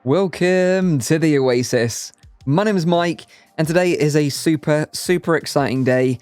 Welcome to the Oasis. My name is Mike, and today is a super exciting day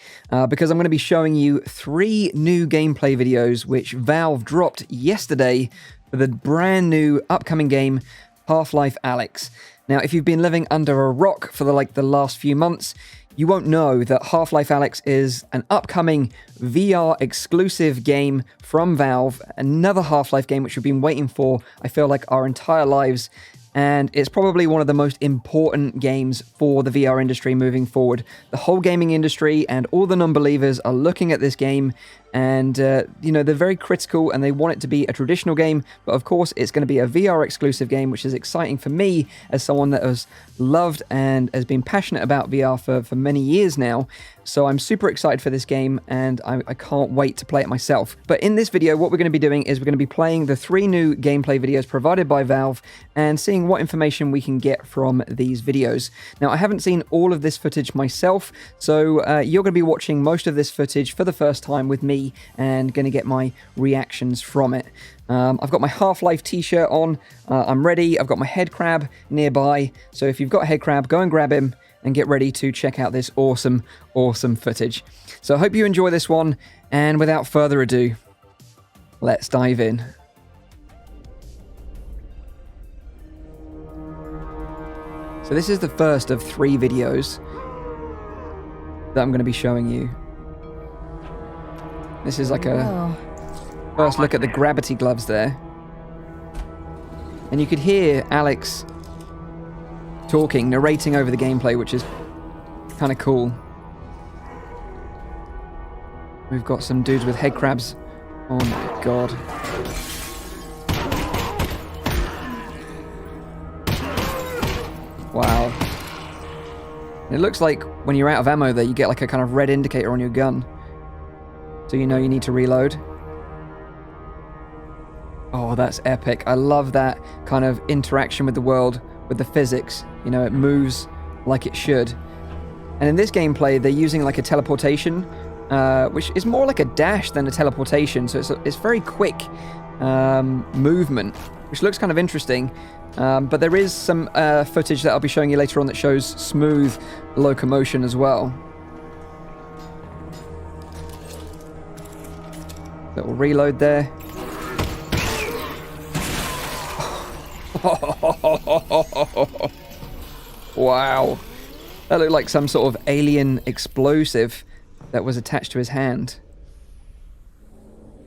because I'm going to be showing you 3 new gameplay videos which Valve dropped yesterday for the brand new upcoming game Half-Life Alyx. Now, if you've been living under a rock for the last few months, you won't know that Half-Life Alyx is an upcoming VR exclusive game from Valve, another Half-Life game which we've been waiting for, I feel like, our entire lives. And it's probably one of the most important games for the VR industry moving forward. The whole gaming industry and all the non-believers are looking at this game and, they're very critical and they want it to be a traditional game. But of course, it's going to be a VR exclusive game, which is exciting for me as someone that has loved and has been passionate about VR for many years now. So I'm super excited for this game and I can't wait to play it myself. But in this video, what we're going to be doing is we're going to be playing the 3 new gameplay videos provided by Valve and seeing what information we can get from these videos. Now, I haven't seen all of this footage myself, so you're going to be watching most of this footage for the first time with me and going to get my reactions from it. I've got my Half-Life t-shirt on, I'm ready, I've got my head crab nearby, so if you've got a head crab, go and grab him and get ready to check out this awesome footage. So I hope you enjoy this one, and without further ado, let's dive in. So this is the first of 3 videos that I'm going to be showing you. This is like a first look at the gravity gloves there. And you could hear Alyx talking, narrating over the gameplay, which is kind of cool. We've got some dudes with head crabs. Oh my god. Wow. It looks like when you're out of ammo there, you get like a kind of red indicator on your gun. So you know you need to reload. Oh, that's epic. I love that kind of interaction with the world, with the physics. You know, it moves like it should. And in this gameplay, they're using like a teleportation, which is more like a dash than a teleportation. So it's very quick movement, which looks kind of interesting. But there is some footage that I'll be showing you later on that shows smooth locomotion as well. Little reload there. Wow. That looked like some sort of alien explosive that was attached to his hand.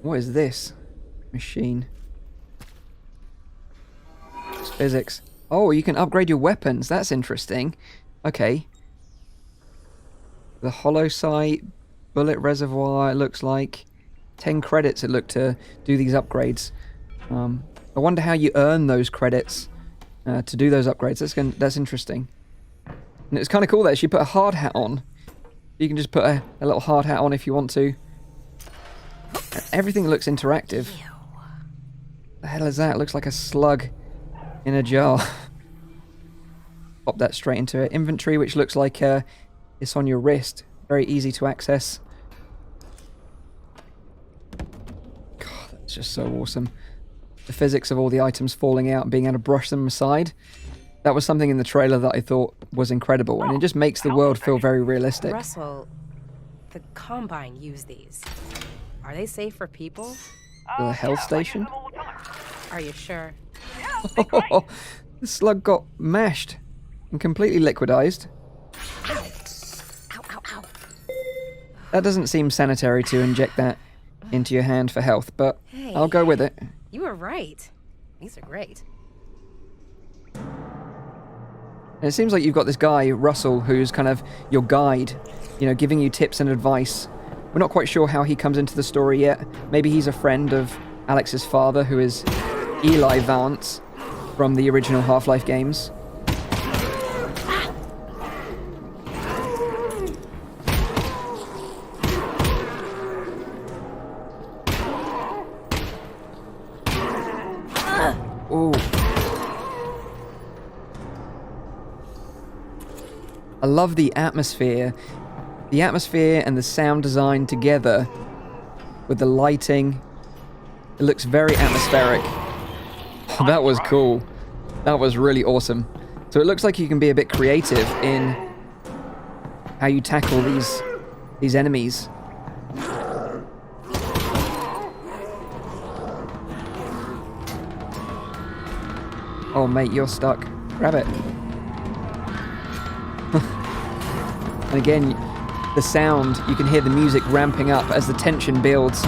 What is this machine? It's physics. Oh, you can upgrade your weapons. That's interesting. Okay. The hollow sight, bullet reservoir, it looks like. 10 credits it looked to do these upgrades. I wonder how you earn those credits to do those upgrades. That's interesting. And it's kind of cool that she put a hard hat on. You can just put a little hard hat on if you want to. Everything looks interactive. The hell is that? It looks like a slug in a jar. Pop that straight into it. Inventory, which looks like it's on your wrist. Very easy to access. God, that's just so awesome. The physics of all the items falling out and being able to brush them aside. That was something in the trailer that I thought was incredible, and it just makes the world feel very realistic. Russell, the Combine use these. Are they safe for people? The health station? Are you sure? The slug got mashed and completely liquidized. Ow, ow, ow. That doesn't seem sanitary to inject that into your hand for health, but Hey, I'll go with it. You were right. These are great. And it seems like you've got this guy, Russell, who's kind of your guide, giving you tips and advice. We're not quite sure how he comes into the story yet. Maybe he's a friend of Alyx's father, who is Eli Vance from the original Half-Life games. Ooh. I love the atmosphere. The atmosphere and the sound design together with the lighting. It looks very atmospheric. Oh, that was cool. That was really awesome. So it looks like you can be a bit creative in how you tackle these enemies. Oh, mate, you're stuck. Grab it. And again, the sound, you can hear the music ramping up as the tension builds,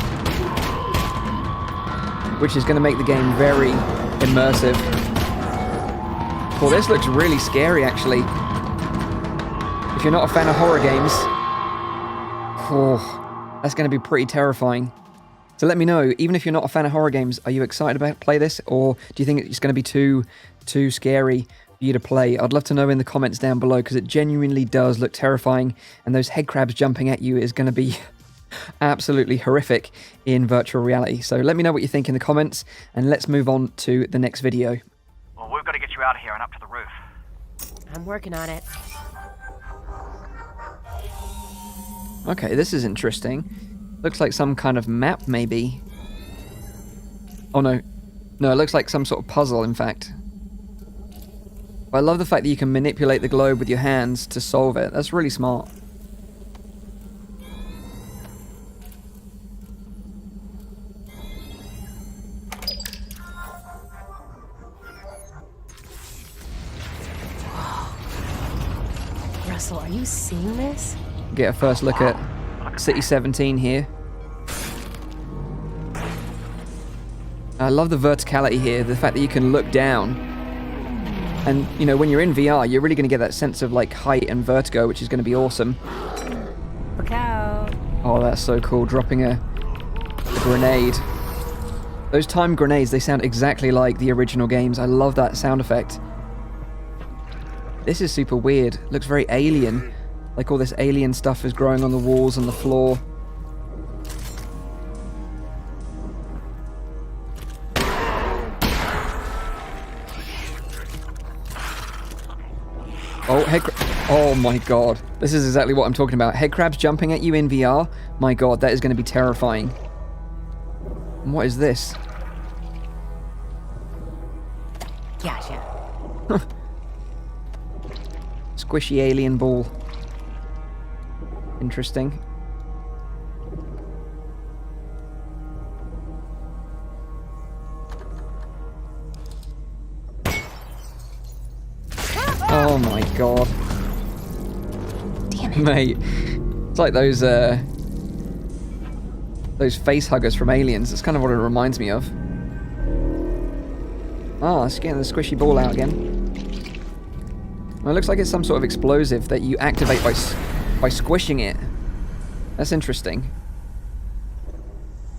which is going to make the game very immersive. Well, this looks really scary, actually. If you're not a fan of horror games, oh, that's going to be pretty terrifying. So let me know, even if you're not a fan of horror games, are you excited about play this, or do you think it's going to be too scary for you to play? I'd love to know in the comments down below, because it genuinely does look terrifying, and those head crabs jumping at you is going to be absolutely horrific in virtual reality. So let me know what you think in the comments, and let's move on to the next video. Well, we've got to get you out of here and up to the roof. I'm working on it. Okay, this is interesting. Looks like some kind of map, maybe. Oh, no. No, it looks like some sort of puzzle, in fact. But I love the fact that you can manipulate the globe with your hands to solve it. That's really smart. Russell, are you seeing this? Get a first look at City 17 here. I love the verticality here, the fact that you can look down. And, you know, when you're in VR, you're really going to get that sense of, like, height and vertigo, which is going to be awesome. Look out. Oh, that's so cool, dropping a grenade. Those timed grenades, they sound exactly like the original games. I love that sound effect. This is super weird. Looks very alien. Like all this alien stuff is growing on the walls and the floor. Oh my god. This is exactly what I'm talking about. Head crabs jumping at you in VR. My god, that is going to be terrifying. And what is this? Gotcha. Squishy alien ball. Interesting. Oh my god. Damn it. Mate, it's like those face huggers from Aliens. That's kind of what it reminds me of. Ah, it's getting the squishy ball out again. Well, it looks like it's some sort of explosive that you activate by squishing it. That's interesting.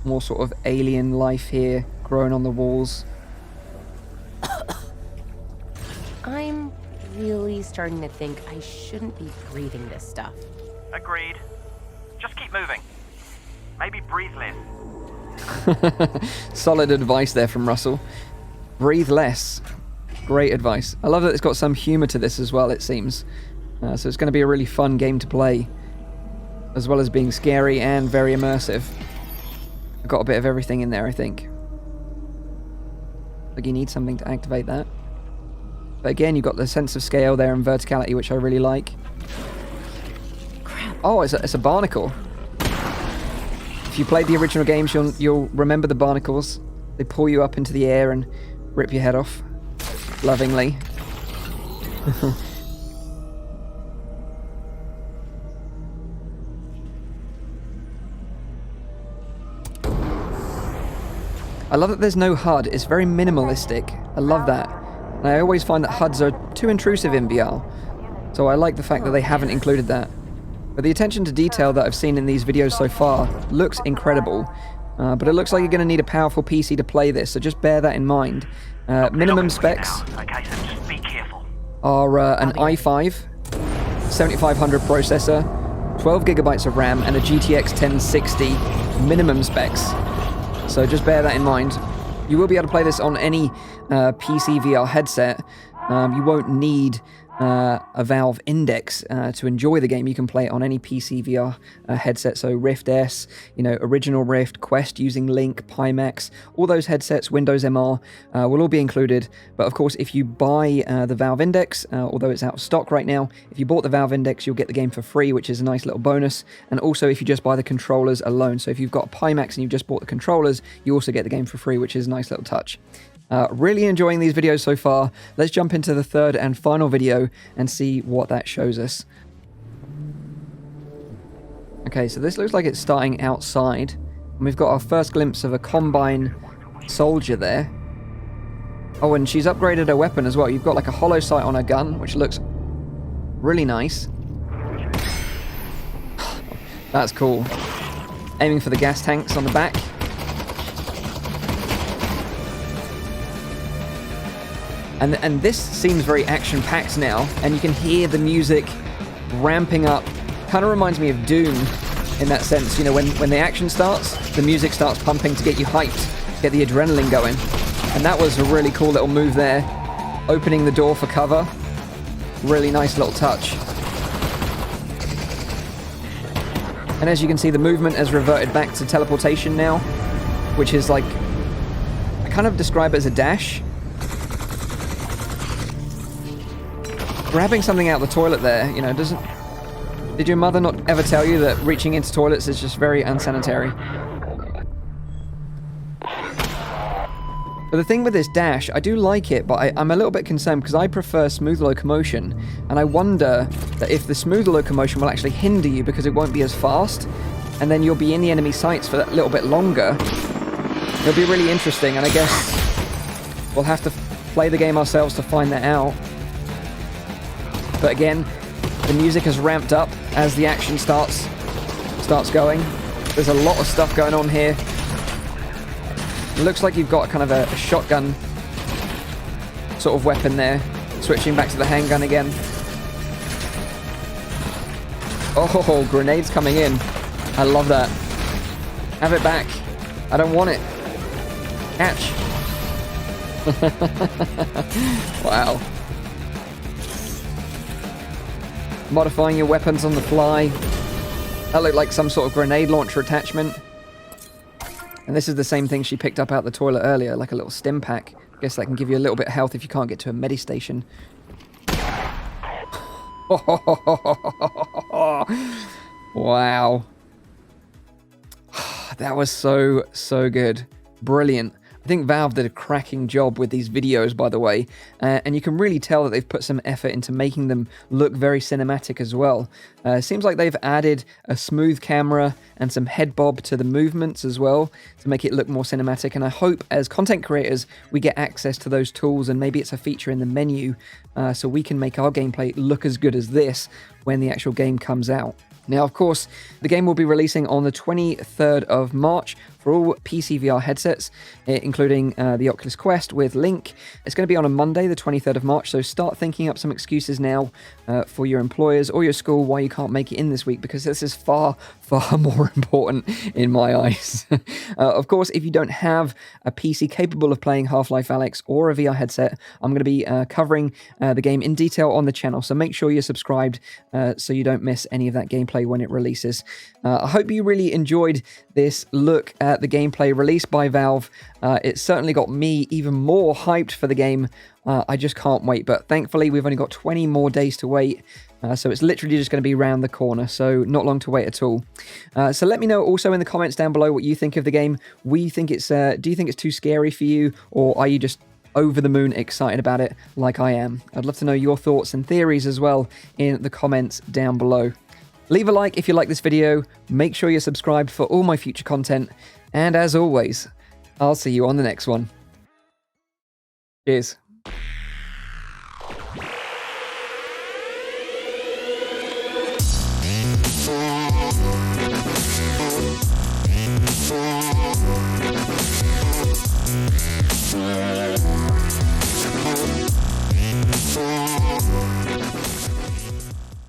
More sort of alien life here, growing on the walls. I'm really starting to think I shouldn't be breathing this stuff. Agreed. Just keep moving. Maybe breathe less. Solid advice there from Russell. Breathe less. Great advice. I love that it's got some humor to this as well, it seems. So it's going to be a really fun game to play, as well as being scary and very immersive. I've got a bit of everything in there, I think. Like you need something to activate that. But again, you've got the sense of scale there and verticality, which I really like. Crap. Oh, it's a barnacle. If you played the original games, you'll remember the barnacles. They pull you up into the air and rip your head off. Lovingly. I love that there's no HUD. It's very minimalistic. I love that. And I always find that HUDs are too intrusive in VR. So I like the fact that they haven't included that. But the attention to detail that I've seen in these videos so far looks incredible. But it looks like you're going to need a powerful PC to play this, so just bear that in mind. Minimum specs Okay, so just be careful. are an i5, 7500 processor, 12 gigabytes of RAM, and a GTX 1060 minimum specs. So just bear that in mind. You will be able to play this on any PCVR headset, You won't need a Valve Index to enjoy the game. You can play it on any PCVR headset, so Rift S, original Rift, Quest using Link, Pimax, all those headsets, Windows MR will all be included. But of course, if you buy the Valve Index, although it's out of stock right now, if you bought the Valve Index, you'll get the game for free, which is a nice little bonus. And also, if you just buy the controllers alone, so if you've got Pimax and you've just bought the controllers, you also get the game for free, which is a nice little touch. Really enjoying these videos so far. Let's jump into the third and final video and see what that shows us. Okay, so this looks like it's starting outside. And we've got our first glimpse of a Combine soldier there. Oh, and she's upgraded her weapon as well. You've got like a hollow sight on her gun, which looks really nice. That's cool. Aiming for the gas tanks on the back. And this seems very action-packed now, and you can hear the music ramping up. Kind of reminds me of Doom in that sense. When the action starts, the music starts pumping to get you hyped, get the adrenaline going. And that was a really cool little move there. Opening the door for cover. Really nice little touch. And as you can see, the movement has reverted back to teleportation now, which is like, I kind of describe it as a dash. Grabbing something out of the toilet there, did your mother not ever tell you that reaching into toilets is just very unsanitary? But the thing with this dash, I do like it, but I'm a little bit concerned because I prefer smooth locomotion, and I wonder that if the smooth locomotion will actually hinder you because it won't be as fast, and then you'll be in the enemy sights for that little bit longer. It'll be really interesting, and I guess we'll have to play the game ourselves to find that out. But again, the music has ramped up as the action starts going. There's a lot of stuff going on here. It looks like you've got kind of a shotgun sort of weapon there. Switching back to the handgun again. Oh, grenades coming in. I love that. Have it back. I don't want it. Catch. Wow. Modifying your weapons on the fly. That looked like some sort of grenade launcher attachment. And this is the same thing she picked up out the toilet earlier, like a little stim pack. I guess that can give you a little bit of health if you can't get to a medi station. Wow. That was so good. Brilliant. I think Valve did a cracking job with these videos, by the way, and you can really tell that they've put some effort into making them look very cinematic as well. Seems like they've added a smooth camera and some head bob to the movements as well to make it look more cinematic, and I hope as content creators we get access to those tools, and maybe it's a feature in the menu so we can make our gameplay look as good as this when the actual game comes out. Now, of course, the game will be releasing on the 23rd of March for all PCVR headsets, including the Oculus Quest with Link. It's going to be on a Monday, the 23rd of March, so start thinking up some excuses now for your employers or your school why you can't make it in this week, because this is far more important in my eyes. Of course, if you don't have a PC capable of playing Half-Life Alyx or a VR headset, I'm going to be covering the game in detail on the channel, so make sure you're subscribed so you don't miss any of that gameplay when it releases. I hope you really enjoyed this look at the gameplay released by Valve. It certainly got me even more hyped for the game. I just can't wait, but thankfully we've only got 20 more days to wait, so it's literally just going to be round the corner, so not long to wait at all. So let me know also in the comments down below what you think of the game. Do you think it's too scary for you, or are you just over the moon excited about it like I am? I'd love to know your thoughts and theories as well in the comments down below. Leave a like if you like this video, make sure you're subscribed for all my future content, and as always, I'll see you on the next one. Cheers.